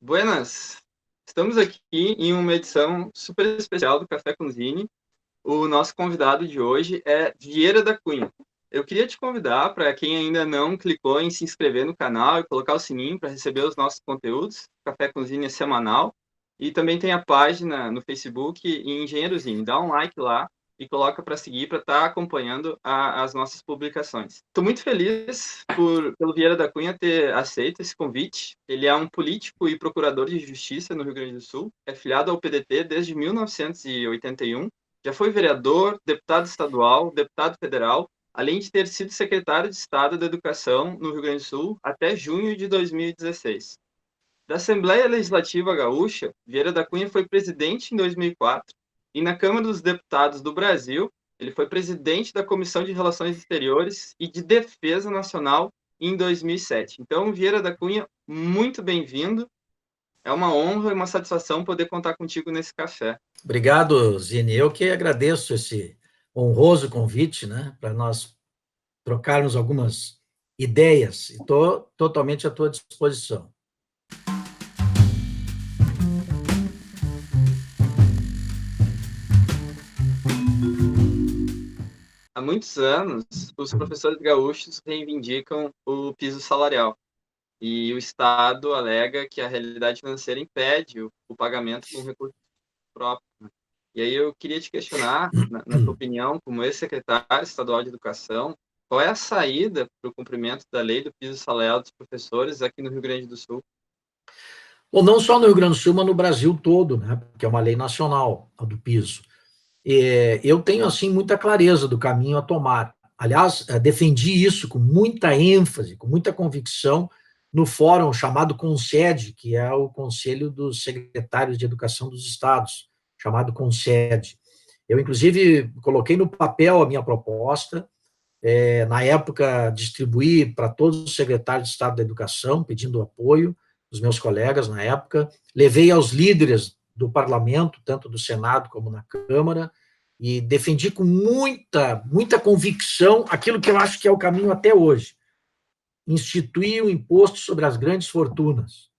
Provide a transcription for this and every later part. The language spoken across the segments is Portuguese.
Buenas! Estamos aqui em uma edição super especial do Café com Zine. O nosso convidado de hoje é Vieira da Cunha. Eu queria te convidar, para quem ainda não clicou em se inscrever no canal e colocar o sininho para receber os nossos conteúdos. Café com Zine é semanal. E também tem a página no Facebook Engenheiro Zine. Dá um like lá e coloca para seguir, para estar acompanhando as nossas publicações. Estou muito feliz pelo Vieira da Cunha ter aceito esse convite. Ele é um político e procurador de justiça no Rio Grande do Sul, é filiado ao PDT desde 1981, já foi vereador, deputado estadual, deputado federal, além de ter sido secretário de Estado da Educação no Rio Grande do Sul até junho de 2016. Da Assembleia Legislativa Gaúcha, Vieira da Cunha foi presidente em 2004 e na Câmara dos Deputados do Brasil, ele foi presidente da Comissão de Relações Exteriores e de Defesa Nacional em 2007. Então, Vieira da Cunha, muito bem-vindo. É uma honra e uma satisfação poder contar contigo nesse café. Obrigado, Zine. Eu que agradeço esse honroso convite, né, para nós trocarmos algumas ideias. Estou totalmente à tua disposição. Há muitos anos, os professores gaúchos reivindicam o piso salarial e o Estado alega que a realidade financeira impede o pagamento com recursos próprios. E aí eu queria te questionar, na tua opinião, como ex-secretário estadual de Educação, qual é a saída para o cumprimento da lei do piso salarial dos professores aqui no Rio Grande do Sul? Ou não só no Rio Grande do Sul, mas no Brasil todo, né, porque é uma lei nacional, a do piso. Eu tenho, assim, muita clareza do caminho a tomar. Aliás, defendi isso com muita ênfase, com muita convicção, no fórum chamado CONSED, que é o Conselho dos Secretários de Educação dos Estados, chamado CONSED. Eu, inclusive, coloquei no papel a minha proposta, na época, distribuí para todos os secretários de Estado da Educação, pedindo apoio dos meus colegas na época, levei aos líderes do parlamento, tanto do Senado como na Câmara, e defendi com muita convicção aquilo que eu acho que é o caminho até hoje: instituir o imposto sobre as grandes fortunas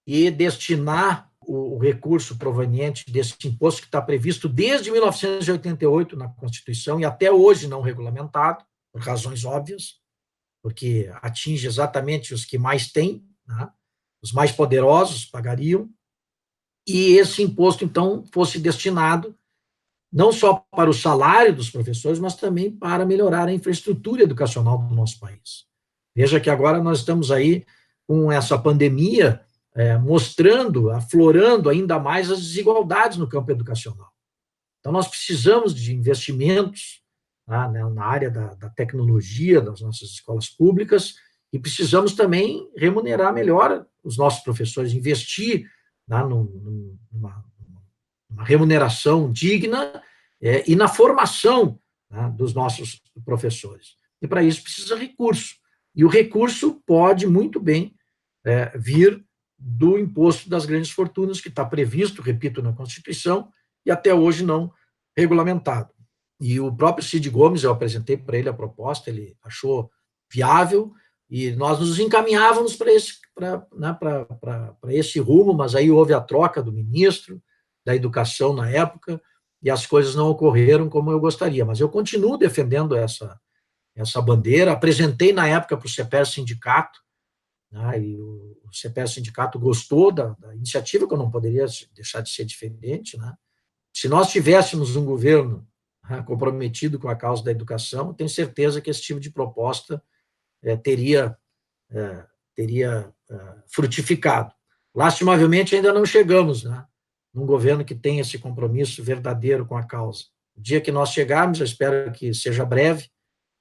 e destinar o recurso proveniente desse imposto, que está previsto desde 1988 na Constituição e até hoje não regulamentado, por razões óbvias, porque atinge exatamente os que mais têm, né? Os mais poderosos pagariam, e esse imposto, então, fosse destinado não só para o salário dos professores, mas também para melhorar a infraestrutura educacional do nosso país. Veja que agora nós estamos aí com essa pandemia, mostrando, aflorando ainda mais as desigualdades no campo educacional. Então, nós precisamos de investimentos, tá, na área da tecnologia das nossas escolas públicas, e precisamos também remunerar melhor os nossos professores, investir, tá, numa remuneração digna, e na formação, tá, dos nossos professores. E para isso precisa recurso. E o recurso pode muito bem vir do imposto das grandes fortunas, que está previsto, repito, na Constituição, e até hoje não regulamentado. E o próprio Cid Gomes, eu apresentei para ele a proposta, ele achou viável, e nós nos encaminhávamos para esse rumo, mas aí houve a troca do ministro da Educação na época, e as coisas não ocorreram como eu gostaria. Mas eu continuo defendendo essa bandeira, apresentei na época para o CEPER Sindicato, né, e o CEPER Sindicato gostou da iniciativa, que eu não poderia deixar de ser diferente, né? Se nós tivéssemos um governo, né, comprometido com a causa da educação, tenho certeza que esse tipo de proposta teria frutificado. Lastimavelmente, ainda não chegamos, né, num governo que tenha esse compromisso verdadeiro com a causa. O dia que nós chegarmos, eu espero que seja breve,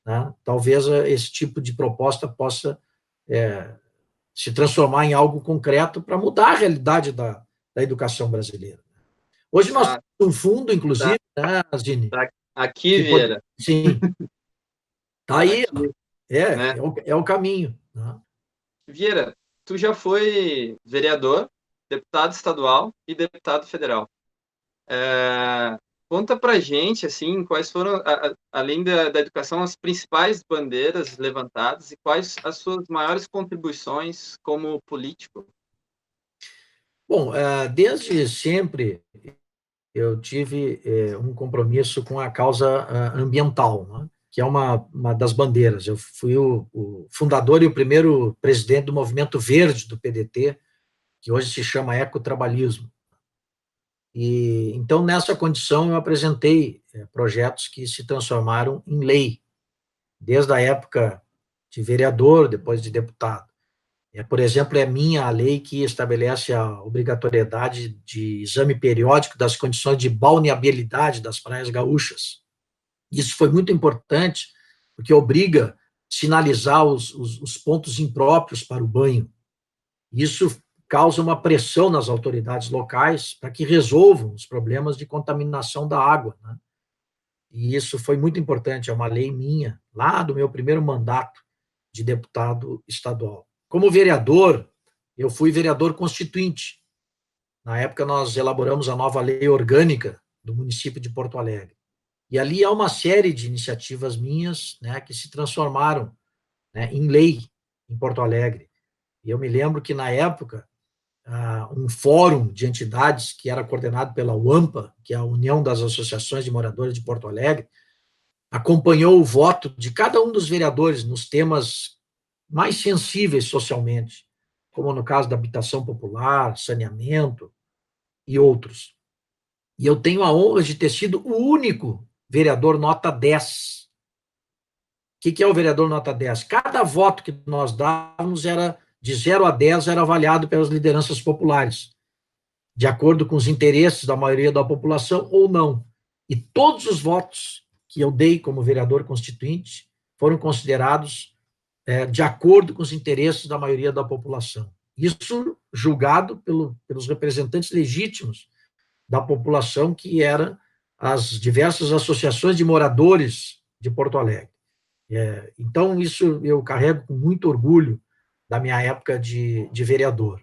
né, talvez esse tipo de proposta possa se transformar em algo concreto para mudar a realidade da educação brbrasileira. Hoje nós temos um fundo, inclusive, né, Zine? Aqui, Vieira. Sim. Está aí, aqui, né? é o caminho. Né? Vieira, tu já foi vereador, deputado estadual e deputado federal. Conta pra gente, assim, quais foram, além da educação, as principais bandeiras levantadas e quais as suas maiores contribuições como político. Bom, desde sempre eu tive um compromisso com a causa ambiental, né? Que é uma das bandeiras. Eu fui o fundador e o primeiro presidente do movimento verde do PDT, que hoje se chama ecotrabalhismo. E então, nessa condição, eu apresentei projetos que se transformaram em lei, desde a época de vereador, depois de deputado. Por exemplo, é minha a lei que estabelece a obrigatoriedade de exame periódico das condições de balneabilidade das praias gaúchas. Isso foi muito importante, porque obriga a sinalizar os pontos impróprios para o banho. Isso causa uma pressão nas autoridades locais para que resolvam os problemas de contaminação da água, né? E isso foi muito importante, é uma lei minha, lá do meu primeiro mandato de deputado estadual. Como vereador, eu fui vereador constituinte. Na época, nós elaboramos a nova lei orgânica do município de Porto Alegre. E ali há uma série de iniciativas minhas, né, que se transformaram, né, em lei em Porto Alegre. E eu me lembro que, na época, um fórum de entidades que era coordenado pela UAMPA, que é a União das Associações de Moradores de Porto Alegre, acompanhou o voto de cada um dos vereadores nos temas mais sensíveis socialmente, como no caso da habitação popular, saneamento e outros. E eu tenho a honra de ter sido o único vereador nota 10. O que é o vereador nota 10? Cada voto que nós dávamos era de 0 a 10, era avaliado pelas lideranças populares, de acordo com os interesses da maioria da população ou não. E todos os votos que eu dei como vereador constituinte foram considerados de acordo com os interesses da maioria da população. Isso julgado pelos representantes legítimos da população, que eram as diversas associações de moradores de Porto Alegre. Então, isso eu carrego com muito orgulho da minha época de vereador.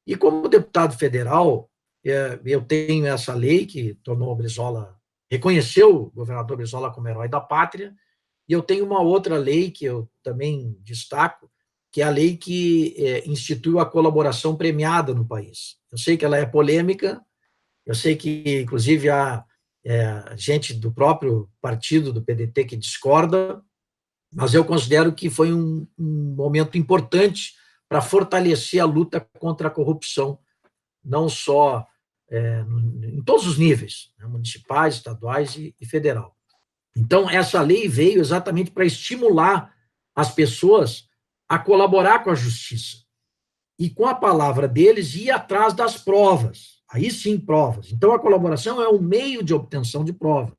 E como deputado federal, eu tenho essa lei que tornou o Brizola, reconheceu o governador Brizola como herói da pátria, e eu tenho uma outra lei que eu também destaco, que é a lei que instituiu a colaboração premiada no país. Eu sei que ela é polêmica, eu sei que, inclusive, há gente do próprio partido do PDT que discorda, mas eu considero que foi um momento importante para fortalecer a luta contra a corrupção, não só em todos os níveis, né, municipais, estaduais e federal. Então, essa lei veio exatamente para estimular as pessoas a colaborar com a justiça. E com a palavra deles, ir atrás das provas. Aí sim, provas. Então, a colaboração é um meio de obtenção de prova.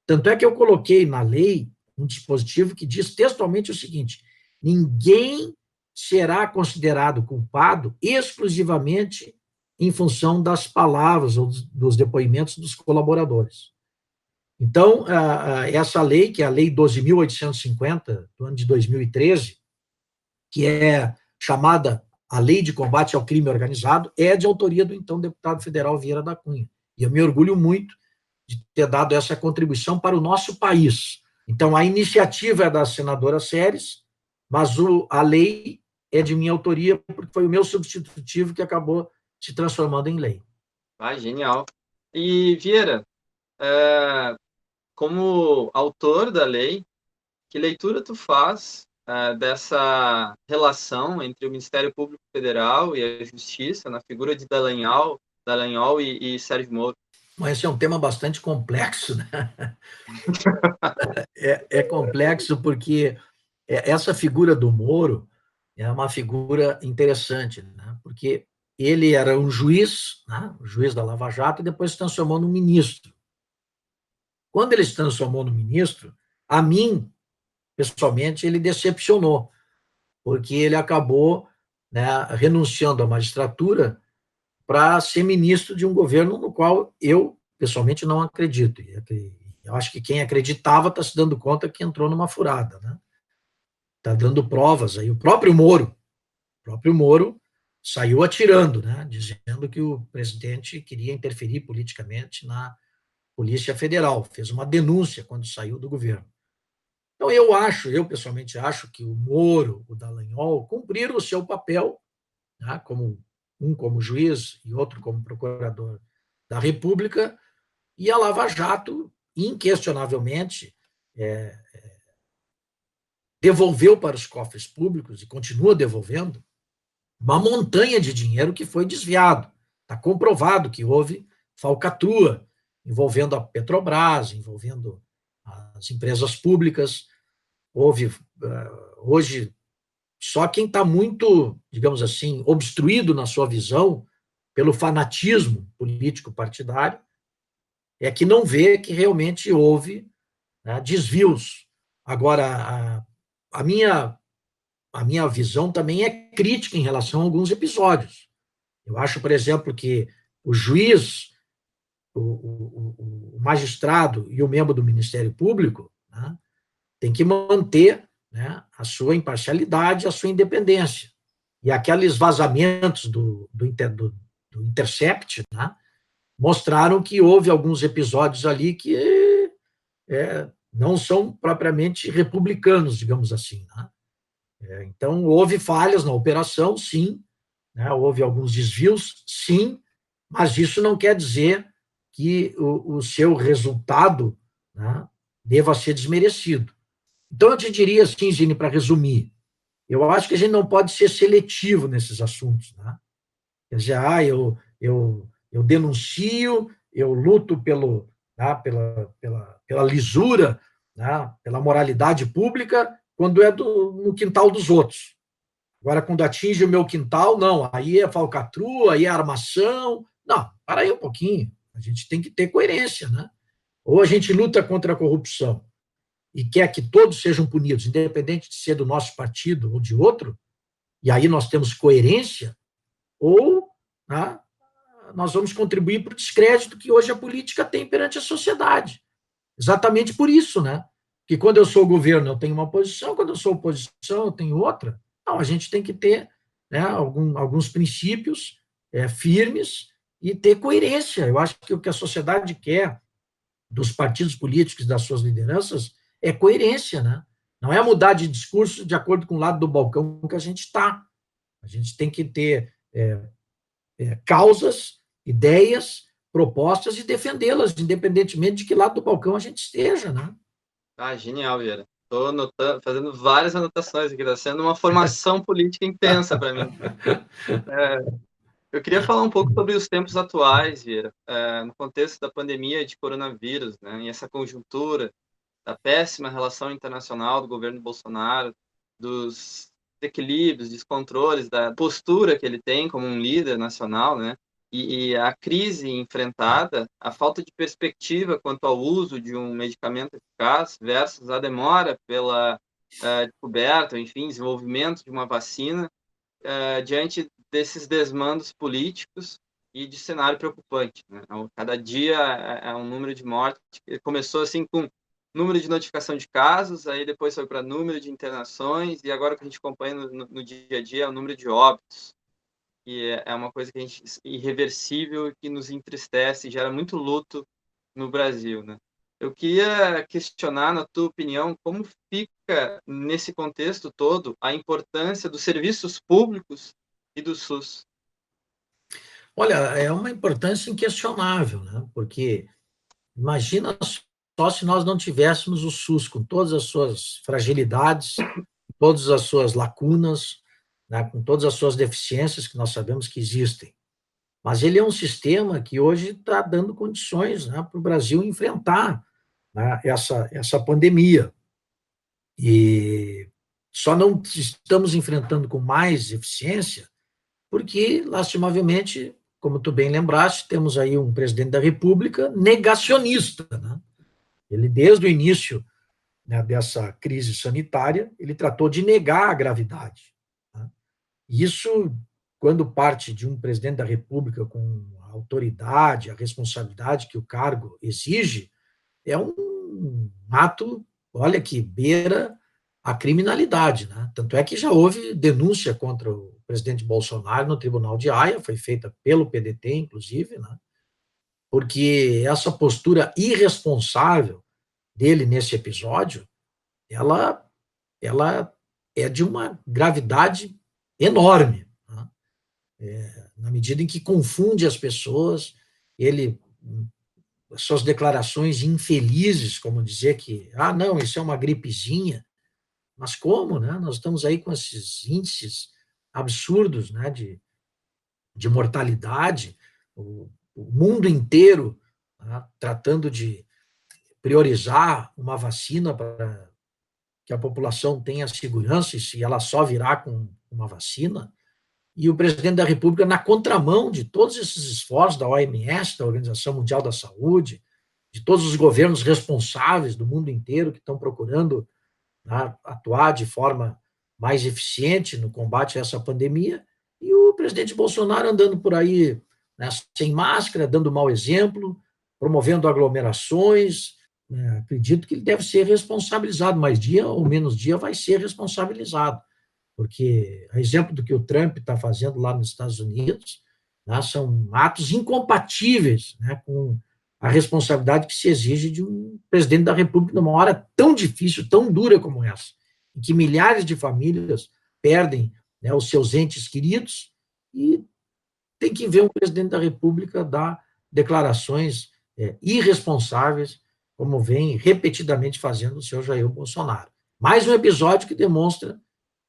Tanto é que eu coloquei na lei um dispositivo que diz textualmente o seguinte: ninguém será considerado culpado exclusivamente em função das palavras ou dos depoimentos dos colaboradores. Então, essa lei, que é a Lei 12.850, do ano de 2013, que é chamada a Lei de Combate ao Crime Organizado, é de autoria do então deputado federal Vieira da Cunha. E eu me orgulho muito de ter dado essa contribuição para o nosso país. Então, a iniciativa é da senadora Séries, mas a lei é de minha autoria, porque foi o meu substitutivo que acabou se transformando em lei. Genial. E, Vieira, como autor da lei, que leitura tu faz dessa relação entre o Ministério Público Federal e a Justiça na figura de Dallagnol e Sérgio Moro? Mas esse é um tema bastante complexo, né? É complexo porque essa figura do Moro é uma figura interessante, né? Porque ele era um juiz, né? O juiz da Lava Jato, e depois se transformou num ministro. Quando ele se transformou no ministro, a mim, pessoalmente, ele decepcionou, porque ele acabou, né, renunciando à magistratura para ser ministro de um governo no qual eu, pessoalmente, não acredito. Eu acho que quem acreditava está se dando conta que entrou numa furada, né? Está dando provas aí. O próprio Moro saiu atirando, né, dizendo que o presidente queria interferir politicamente na Polícia Federal, fez uma denúncia quando saiu do governo. Então, eu pessoalmente acho que o Moro, o Dallagnol, cumpriram o seu papel, né, como um como juiz e outro como procurador da República, e a Lava Jato, inquestionavelmente, devolveu para os cofres públicos, e continua devolvendo, uma montanha de dinheiro que foi desviado. Está comprovado que houve falcatrua envolvendo a Petrobras, envolvendo as empresas públicas. Houve, hoje, só quem está muito, digamos assim, obstruído na sua visão pelo fanatismo político partidário é que não vê que realmente houve, né, desvios. Agora, a minha visão também é crítica em relação a alguns episódios. Eu acho, por exemplo, que o juiz, o magistrado e o membro do Ministério Público, né, tem que manter, né, a sua imparcialidade, a sua independência. E aqueles vazamentos do Intercept, né, mostraram que houve alguns episódios ali que não são propriamente republicanos, digamos assim. Né? Então, houve falhas na operação, sim, né? Houve alguns desvios, sim, mas isso não quer dizer que o seu resultado, né, deva ser desmerecido. Então, eu te diria assim, Gini, para resumir, eu acho que a gente não pode ser seletivo nesses assuntos. Né? Quer dizer, eu denuncio, eu luto né, pela lisura, né, pela moralidade pública, quando é no quintal dos outros. Agora, quando atinge o meu quintal, não, aí é falcatrua, aí é armação. Não, para aí um pouquinho. A gente tem que ter coerência, né? Ou a gente luta contra a corrupção e quer que todos sejam punidos, independente de ser do nosso partido ou de outro, e aí nós temos coerência, ou, né, nós vamos contribuir para o descrédito que hoje a política tem perante a sociedade. Exatamente por isso, né? Que quando eu sou governo, eu tenho uma posição, quando eu sou oposição, eu tenho outra. Não, a gente tem que ter, né, alguns princípios firmes e ter coerência. Eu acho que o que a sociedade quer dos partidos políticos, das suas lideranças, é coerência, né? Não é mudar de discurso de acordo com o lado do balcão que a gente está. A gente tem que ter causas, ideias, propostas e defendê-las, independentemente de que lado do balcão a gente esteja, né? Ah, genial, Vieira. Estou fazendo várias anotações aqui, está sendo uma formação política intensa para mim. Eu queria falar um pouco sobre os tempos atuais, Vieira, no contexto da pandemia de coronavírus, né, e essa conjuntura da péssima relação internacional do governo Bolsonaro, dos equilíbrios, descontroles, da postura que ele tem como um líder nacional, né? E a crise enfrentada, a falta de perspectiva quanto ao uso de um medicamento eficaz versus a demora pela descoberta, enfim, desenvolvimento de uma vacina, diante desses desmandos políticos e de cenário preocupante. Né? Cada dia é um número de mortes. Começou assim com número de notificação de casos, aí depois foi para número de internações, e agora o que a gente acompanha no dia a dia é o número de óbitos, que é uma coisa que a gente, irreversível, que nos entristece, gera muito luto no Brasil, né? Eu queria questionar, na tua opinião, como fica, nesse contexto todo, a importância dos serviços públicos e do SUS? Olha, é uma importância inquestionável, né? Porque imagina só se nós não tivéssemos o SUS com todas as suas fragilidades, todas as suas lacunas, né? Com todas as suas deficiências que nós sabemos que existem. Mas ele é um sistema que hoje está dando condições, né, para o Brasil enfrentar, né, essa pandemia. E só não estamos enfrentando com mais eficiência porque, lastimavelmente, como tu bem lembraste, temos aí um presidente da República negacionista. Né? Ele, desde o início, né, dessa crise sanitária, ele tratou de negar a gravidade. Né? Isso, quando parte de um presidente da República com a autoridade, a responsabilidade que o cargo exige, é um ato, olha, que beira a criminalidade. Né? Tanto é que já houve denúncia contra o presidente Bolsonaro no Tribunal de Haia, foi feita pelo PDT, inclusive, né? Porque essa postura irresponsável dele nesse episódio, ela é de uma gravidade enorme. Né? na medida em que confunde as pessoas, ele, suas declarações infelizes, como dizer que, não, isso é uma gripezinha, mas como, né? Nós estamos aí com esses índices absurdos, né, de mortalidade, o mundo inteiro, né, tratando de priorizar uma vacina para que a população tenha segurança e se ela só virá com uma vacina, e o presidente da República na contramão de todos esses esforços da OMS, da Organização Mundial da Saúde, de todos os governos responsáveis do mundo inteiro que estão procurando, né, atuar de forma mais eficiente no combate a essa pandemia, e o presidente Bolsonaro andando por aí, né, sem máscara, dando mau exemplo, promovendo aglomerações. Acredito que ele deve ser responsabilizado, mais dia ou menos dia vai ser responsabilizado, porque, a exemplo do que o Trump está fazendo lá nos Estados Unidos, né, são atos incompatíveis, né, com a responsabilidade que se exige de um presidente da República numa hora tão difícil, tão dura como essa, em que milhares de famílias perdem, né, os seus entes queridos, e tem que ver um presidente da República dar declarações irresponsáveis, como vem repetidamente fazendo o senhor Jair Bolsonaro. Mais um episódio que demonstra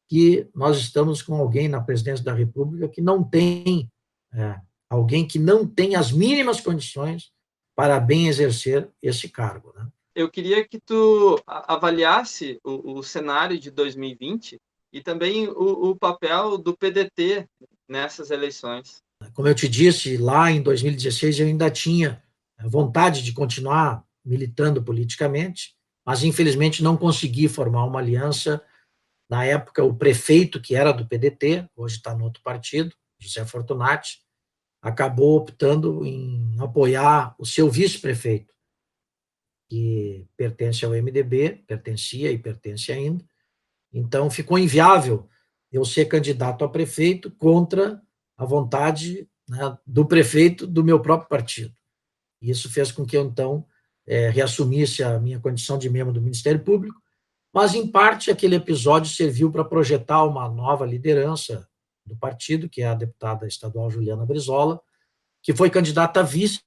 que nós estamos com alguém na presidência da República que não tem, alguém que não tem as mínimas condições para bem exercer esse cargo, né? Eu queria que tu avaliasse o cenário de 2020 e também o papel do PDT nessas eleições. Como eu te disse, lá em 2016 eu ainda tinha vontade de continuar militando politicamente, mas infelizmente não consegui formar uma aliança. Na época, o prefeito, que era do PDT, hoje está no outro partido, José Fortunati, acabou optando em apoiar o seu vice-prefeito, que pertence ao MDB, pertencia e pertence ainda. Então, ficou inviável eu ser candidato a prefeito contra a vontade, né, do prefeito do meu próprio partido. Isso fez com que eu, então, reassumisse a minha condição de membro do Ministério Público, mas, em parte, aquele episódio serviu para projetar uma nova liderança do partido, que é a deputada estadual Juliana Brizola, que foi candidata a vice,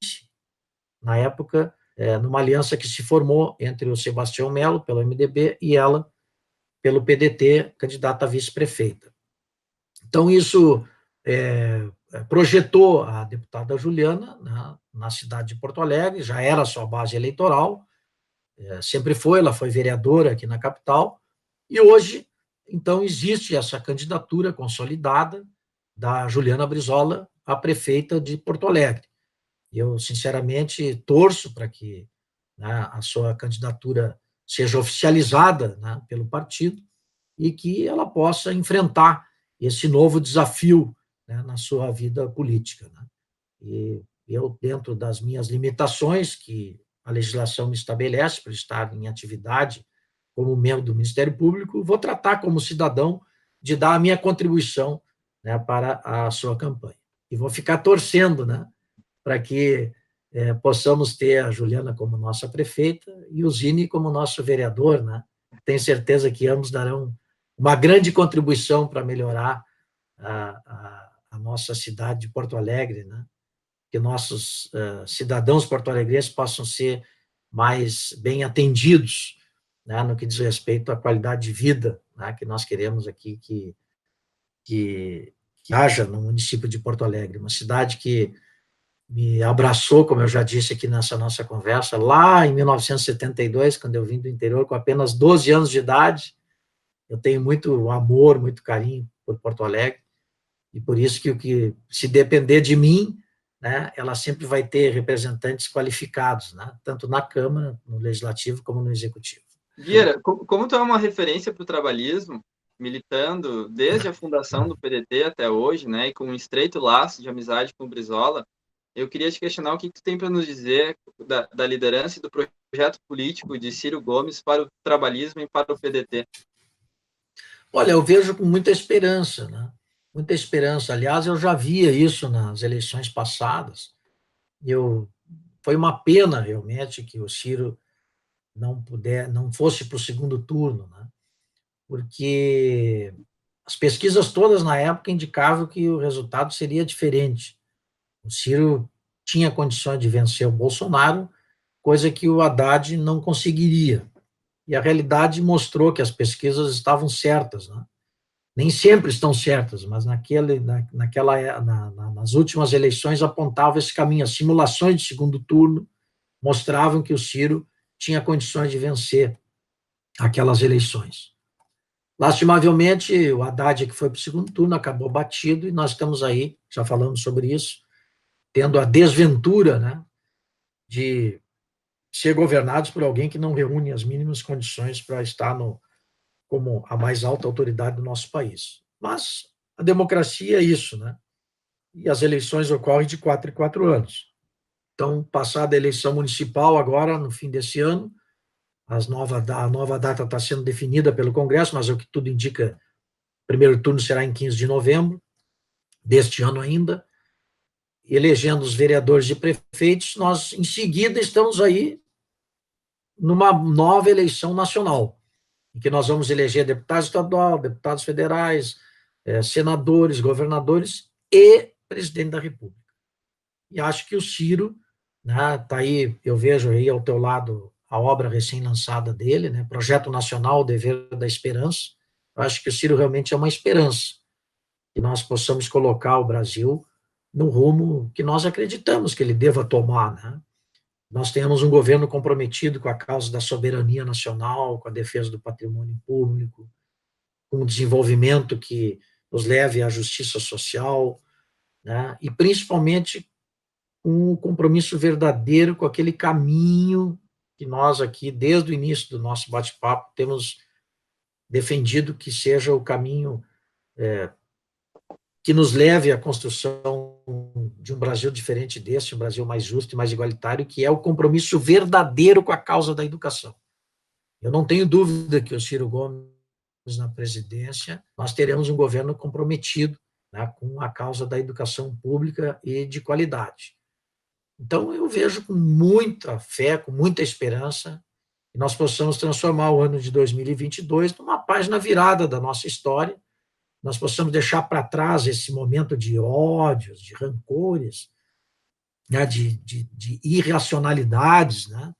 na época, numa aliança que se formou entre o Sebastião Melo, pelo MDB, e ela, pelo PDT, candidata a vice-prefeita. Então, isso projetou a deputada Juliana, né, na cidade de Porto Alegre, já era a sua base eleitoral, sempre foi, ela foi vereadora aqui na capital, e hoje, então, existe essa candidatura consolidada da Juliana Brizola a prefeita de Porto Alegre. Eu, sinceramente, torço para que, né, a sua candidatura seja oficializada, né, pelo partido e que ela possa enfrentar esse novo desafio, né, na sua vida política, né? E eu, dentro das minhas limitações que a legislação me estabelece para estar em atividade como membro do Ministério Público, vou tratar como cidadão de dar a minha contribuição, né, para a sua campanha. E vou ficar torcendo, né, para que possamos ter a Juliana como nossa prefeita e o Zini como nosso vereador, né? Tenho certeza que ambos darão uma grande contribuição para melhorar a nossa cidade de Porto Alegre, né? Que nossos cidadãos porto-alegrenses possam ser mais bem atendidos, né, no que diz respeito à qualidade de vida, né, que nós queremos aqui que haja no município de Porto Alegre, uma cidade que me abraçou, como eu já disse aqui nessa nossa conversa, lá em 1972, quando eu vim do interior com apenas 12 anos de idade. Eu tenho muito amor, muito carinho por Porto Alegre, e por isso que o que se depender de mim, né, ela sempre vai ter representantes qualificados, né, tanto na Câmara, no Legislativo, como no Executivo. Vieira, como tu é uma referência para o trabalhismo, militando desde a fundação do PDT até hoje, né, e com um estreito laço de amizade com o Brizola, eu queria te questionar o que tu tem para nos dizer da liderança e do projeto político de Ciro Gomes para o trabalhismo e para o PDT. Olha, eu vejo com muita esperança, né? Muita esperança. Aliás, eu já via isso nas eleições passadas. Foi uma pena, realmente, que o Ciro não fosse para o segundo turno, né? Porque as pesquisas todas na época indicavam que o resultado seria diferente. O Ciro tinha condições de vencer o Bolsonaro, coisa que o Haddad não conseguiria. E a realidade mostrou que as pesquisas estavam certas, né? Nem sempre estão certas, mas nas últimas eleições apontava esse caminho. As simulações de segundo turno mostravam que o Ciro tinha condições de vencer aquelas eleições. Lastimavelmente, o Haddad, que foi para o segundo turno, acabou batido, e nós estamos aí, já falamos sobre isso, tendo a desventura, né, de ser governados por alguém que não reúne as mínimas condições para estar como a mais alta autoridade do nosso país. Mas a democracia é isso, né? E as eleições ocorrem de 4 em 4 anos. Então, passada a eleição municipal, agora, no fim desse ano, a nova data está sendo definida pelo Congresso, mas o que tudo indica, o primeiro turno será em 15 de novembro deste ano ainda, elegendo os vereadores e prefeitos. Nós, em seguida, estamos aí numa nova eleição nacional, em que nós vamos eleger deputado estadual, deputados federais, senadores, governadores e presidente da República. E acho que o Ciro, né, tá aí, eu vejo aí ao teu lado a obra recém-lançada dele, né, Projeto Nacional, o Dever da Esperança. Eu acho que o Ciro realmente é uma esperança, que nós possamos colocar o Brasil no rumo que nós acreditamos que ele deva tomar, né? Nós temos um governo comprometido com a causa da soberania nacional, com a defesa do patrimônio público, com o desenvolvimento que nos leve à justiça social, né? E principalmente um compromisso verdadeiro com aquele caminho que nós aqui, desde o início do nosso bate-papo, temos defendido que seja o caminho que nos leve à construção de um Brasil diferente desse, um Brasil mais justo e mais igualitário, que é o compromisso verdadeiro com a causa da educação. Eu não tenho dúvida que o Ciro Gomes, na presidência, nós teremos um governo comprometido, né, com a causa da educação pública e de qualidade. Então, eu vejo com muita fé, com muita esperança, que nós possamos transformar o ano de 2022 numa página virada da nossa história, nós possamos deixar para trás esse momento de ódios, de rancores, né, de irracionalidades, né?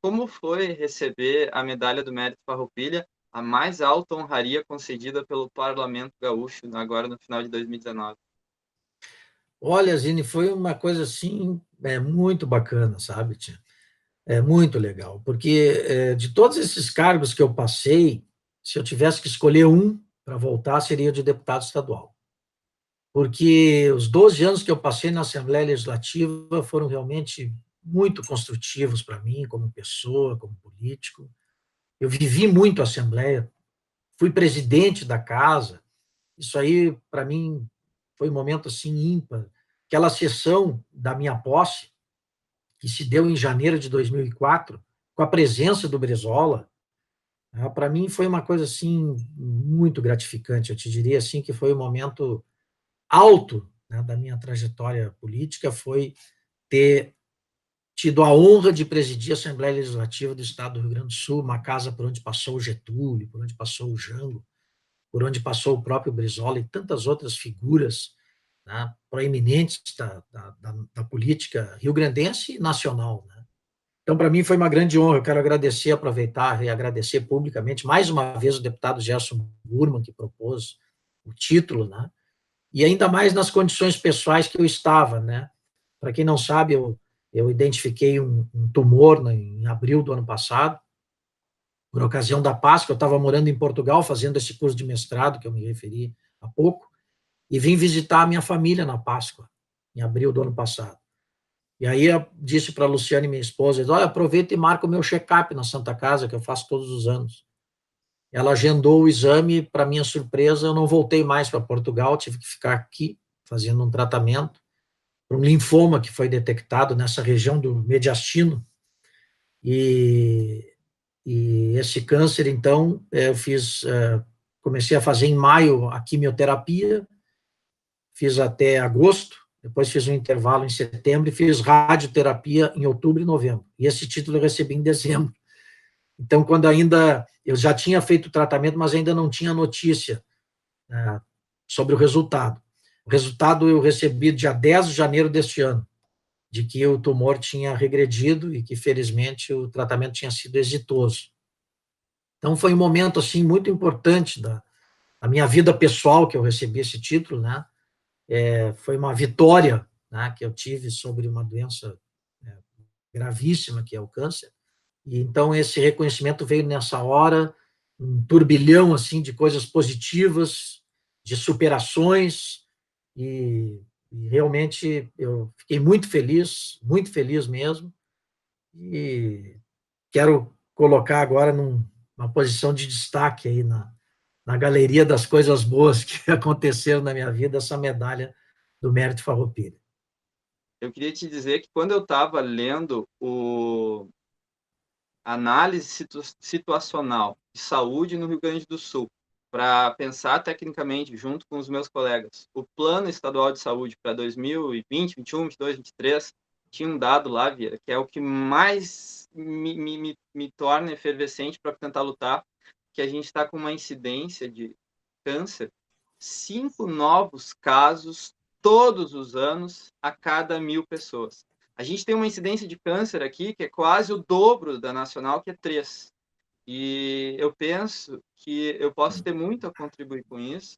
Como foi receber a Medalha do Mérito Farroupilha, a mais alta honraria concedida pelo Parlamento Gaúcho, agora no final de 2019? Olha, Zine, foi uma coisa assim, muito bacana, sabe, tia? É muito legal, porque de todos esses cargos que eu passei, se eu tivesse que escolher um para voltar, seria de deputado estadual. Porque os 12 anos que eu passei na Assembleia Legislativa foram realmente muito construtivos para mim, como pessoa, como político. Eu vivi muito a Assembleia, fui presidente da casa. Isso aí, para mim, foi um momento assim ímpar. Aquela sessão da minha posse, que se deu em janeiro de 2004, com a presença do Brizola, para mim foi uma coisa assim muito gratificante. Eu te diria assim que foi um momento alto, né, da minha trajetória política, foi ter tido a honra de presidir a Assembleia Legislativa do Estado do Rio Grande do Sul, uma casa por onde passou o Getúlio, por onde passou o Jango, por onde passou o próprio Brizola e tantas outras figuras, né, proeminentes da política rio-grandense e nacional, né? Então, para mim, foi uma grande honra. Eu quero agradecer, aproveitar e agradecer publicamente, mais uma vez, o deputado Gerson Burman, que propôs o título, né? E ainda mais nas condições pessoais que eu estava, né? Para quem não sabe, eu identifiquei um tumor em abril do ano passado, por ocasião da Páscoa. Eu estava morando em Portugal, fazendo esse curso de mestrado, que eu me referi há pouco, e vim visitar a minha família na Páscoa, em abril do ano passado. E aí eu disse para a Luciane, minha esposa, olha, aproveita e marca o meu check-up na Santa Casa, que eu faço todos os anos. Ela agendou o exame, para minha surpresa, eu não voltei mais para Portugal, tive que ficar aqui, fazendo um tratamento, para um linfoma que foi detectado nessa região do mediastino, e esse câncer, então, eu comecei a fazer em maio a quimioterapia, fiz até agosto, depois fiz um intervalo em setembro e fiz radioterapia em outubro e novembro. E esse título eu recebi em dezembro. Então, quando ainda eu já tinha feito o tratamento, mas ainda não tinha notícia sobre o resultado. O resultado eu recebi dia 10 de janeiro deste ano, de que o tumor tinha regredido e que, felizmente, o tratamento tinha sido exitoso. Então, foi um momento, assim, muito importante da minha vida pessoal que eu recebi esse título, né? Foi uma vitória, né, que eu tive sobre uma doença gravíssima, que é o câncer. E, então, esse reconhecimento veio nessa hora, um turbilhão, assim, de coisas positivas, de superações, e realmente eu fiquei muito feliz mesmo, e quero colocar agora numa posição de destaque aí na galeria das coisas boas que aconteceram na minha vida, essa medalha do Mérito Farroupilha. Eu queria te dizer que quando eu estava lendo análise situacional de saúde no Rio Grande do Sul, para pensar tecnicamente, junto com os meus colegas, o Plano Estadual de Saúde para 2020, 21, 22, 23, tinha um dado lá, Vieira, que é o que mais me torna efervescente para tentar lutar, que a gente está com uma incidência de câncer, 5 novos casos todos os anos a cada 1.000 pessoas. A gente tem uma incidência de câncer aqui que é quase o dobro da nacional, que é 3. E eu penso que eu posso ter muito a contribuir com isso,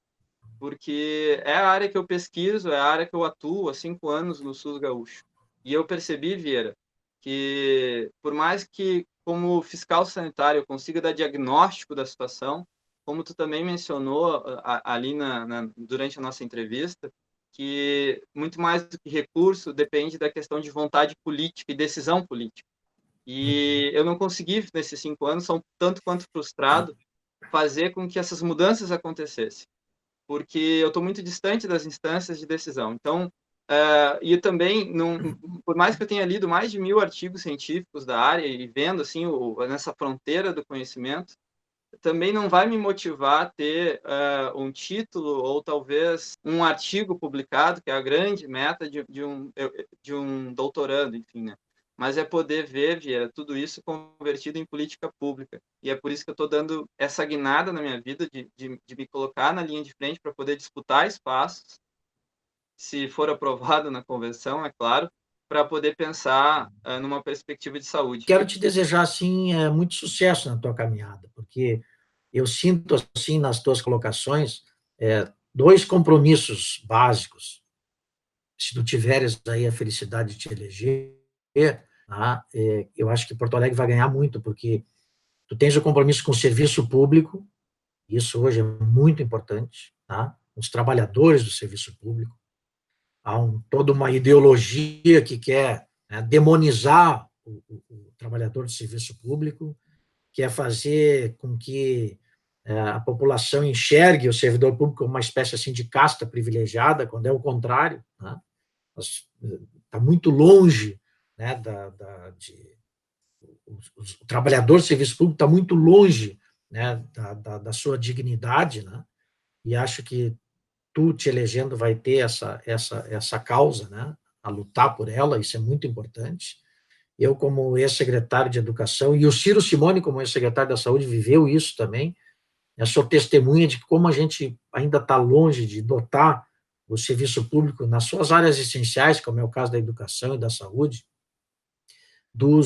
porque é a área que eu pesquiso, é a área que eu atuo há 5 anos no SUS Gaúcho. E eu percebi, Vieira, que por mais que, como fiscal sanitário, eu consiga dar diagnóstico da situação, como tu também mencionou ali durante a nossa entrevista, que muito mais do que recurso depende da questão de vontade política e decisão política. E eu não consegui, nesses 5 anos, são tanto quanto frustrado, fazer com que essas mudanças acontecessem, porque eu estou muito distante das instâncias de decisão. Então, e também, por mais que eu tenha lido mais de 1.000 artigos científicos da área e vendo assim nessa fronteira do conhecimento, também não vai me motivar a ter um título ou talvez um artigo publicado, que é a grande meta de um doutorando, enfim, né? Mas é poder ver, Vieira, tudo isso convertido em política pública. E é por isso que eu estou dando essa guinada na minha vida de me colocar na linha de frente para poder disputar espaços, se for aprovado na convenção, é claro, para poder pensar numa perspectiva de saúde. Quero te desejar, assim, muito sucesso na tua caminhada, porque eu sinto, assim, nas tuas colocações, 2 compromissos básicos. Se tu tiveres aí a felicidade de te eleger, tá? Eu acho que Porto Alegre vai ganhar muito, porque tu tens o compromisso com o serviço público, isso hoje é muito importante, tá? Os trabalhadores do serviço público. Há toda uma ideologia que quer, né, demonizar o trabalhador do serviço público, quer fazer com que a população enxergue o servidor público como uma espécie assim de casta privilegiada, quando é o contrário, né? Está muito longe, né, o trabalhador do serviço público está muito longe, né, da sua dignidade, né? E acho que tu te elegendo vai ter essa causa, né, a lutar por ela, isso é muito importante. Eu, como ex-secretário de Educação, e o Ciro Simone, como ex-secretário da Saúde, viveu isso também. Eu sou testemunha de como a gente ainda está longe de dotar o serviço público nas suas áreas essenciais, como é o caso da educação e da saúde, do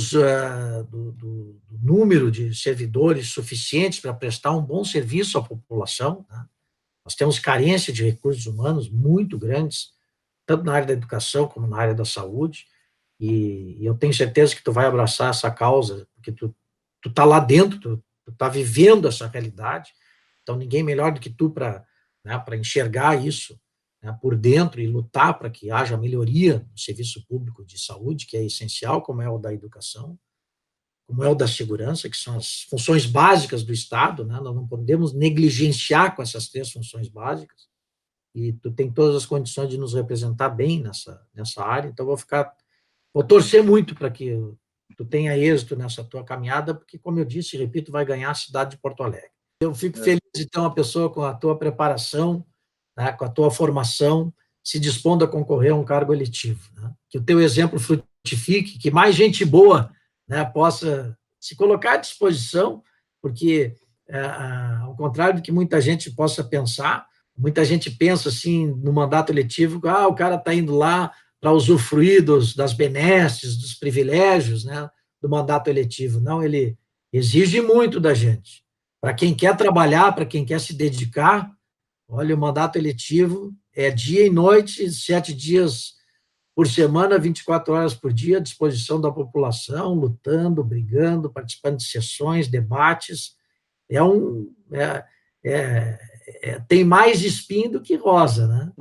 número de servidores suficientes para prestar um bom serviço à população, né? Nós temos carência de recursos humanos muito grandes, tanto na área da educação como na área da saúde, e eu tenho certeza que tu vai abraçar essa causa, porque tu tá lá dentro, tu tá vivendo essa realidade, então ninguém melhor do que tu para, né, para enxergar isso, né, por dentro e lutar para que haja melhoria no serviço público de saúde, que é essencial, como é o da educação, como é o da segurança, que são as funções básicas do Estado, né? Nós não podemos negligenciar com essas 3 funções básicas, e tu tem todas as condições de nos representar bem nessa área, então vou torcer muito para que tu tenha êxito nessa tua caminhada, porque, como eu disse, repito, vai ganhar a cidade de Porto Alegre. Eu fico feliz de ter uma pessoa com a tua preparação, né, com a tua formação, se dispondo a concorrer a um cargo eletivo, né? Que o teu exemplo frutifique, que mais gente boa, né, possa se colocar à disposição, porque, ao contrário do que muita gente possa pensar, Muita gente pensa assim no mandato eletivo, o cara está indo lá para usufruir das benesses, dos privilégios, né, do mandato eletivo. Não, ele exige muito da gente. Para quem quer trabalhar, para quem quer se dedicar, olha, o mandato eletivo é dia e noite, 7 dias por semana, 24 horas por dia, à disposição da população, lutando, brigando, participando de sessões, debates. Tem mais espinho do que rosa, né?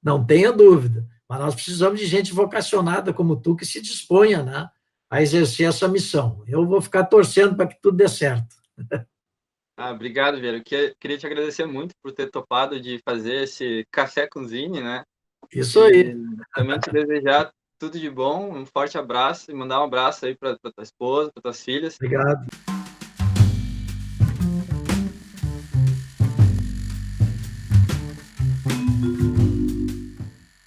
Não tenha dúvida. Mas nós precisamos de gente vocacionada como tu, que se disponha, né, a exercer essa missão. Eu vou ficar torcendo para que tudo dê certo. Obrigado, Vieira. Queria te agradecer muito por ter topado de fazer esse café com Zine, né? Isso E aí. também te desejar tudo de bom, um forte abraço e mandar um abraço aí para tua esposa, para tuas filhas. Obrigado.